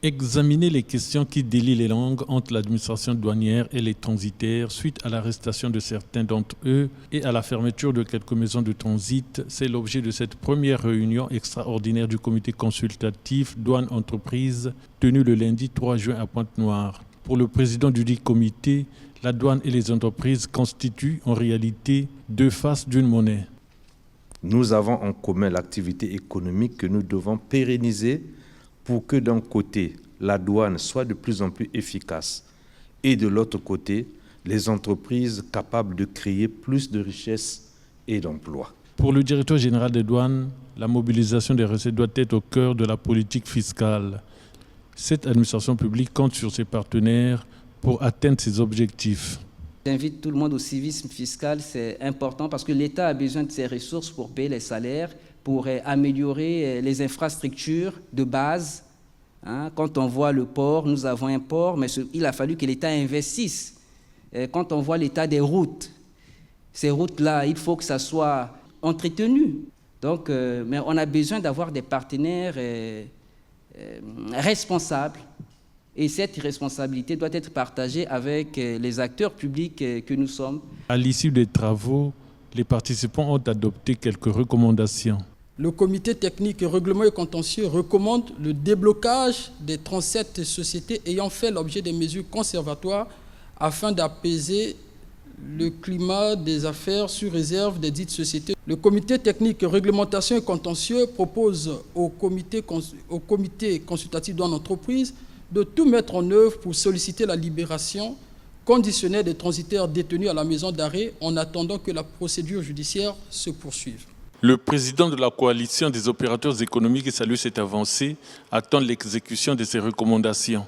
Examiner les questions qui délient les langues entre l'administration douanière et les transitaires suite à l'arrestation de certains d'entre eux et à la fermeture de quelques maisons de transit, c'est l'objet de cette première réunion extraordinaire du comité consultatif douane-entreprise tenue le lundi 3 juin à Pointe-Noire. Pour le président du dit comité, la douane et les entreprises constituent en réalité deux faces d'une monnaie. Nous avons en commun l'activité économique que nous devons pérenniser pour que d'un côté, la douane soit de plus en plus efficace et de l'autre côté, les entreprises capables de créer plus de richesses et d'emplois. Pour le directeur général des douanes, la mobilisation des recettes doit être au cœur de la politique fiscale. Cette administration publique compte sur ses partenaires pour atteindre ses objectifs. J'invite tout le monde au civisme fiscal, c'est important parce que l'État a besoin de ses ressources pour payer les salaires, pour améliorer les infrastructures de base. Quand on voit le port, nous avons un port, mais il a fallu que l'État investisse. Quand on voit l'état des routes, ces routes-là, il faut que ça soit entretenu. Donc, mais on a besoin d'avoir des partenaires responsables. Et cette responsabilité doit être partagée avec les acteurs publics que nous sommes. À l'issue des travaux, les participants ont adopté quelques recommandations. Le comité technique règlement et contentieux recommande le déblocage des 37 sociétés ayant fait l'objet des mesures conservatoires afin d'apaiser le climat des affaires sous réserve des dites sociétés. Le comité technique réglementation et contentieux propose au comité consultatif douane entreprise de tout mettre en œuvre pour solliciter la libération conditionnelle des transitaires détenus à la maison d'arrêt en attendant que la procédure judiciaire se poursuive. Le président de la coalition des opérateurs économiques salue cette avancée, attend l'exécution de ces recommandations.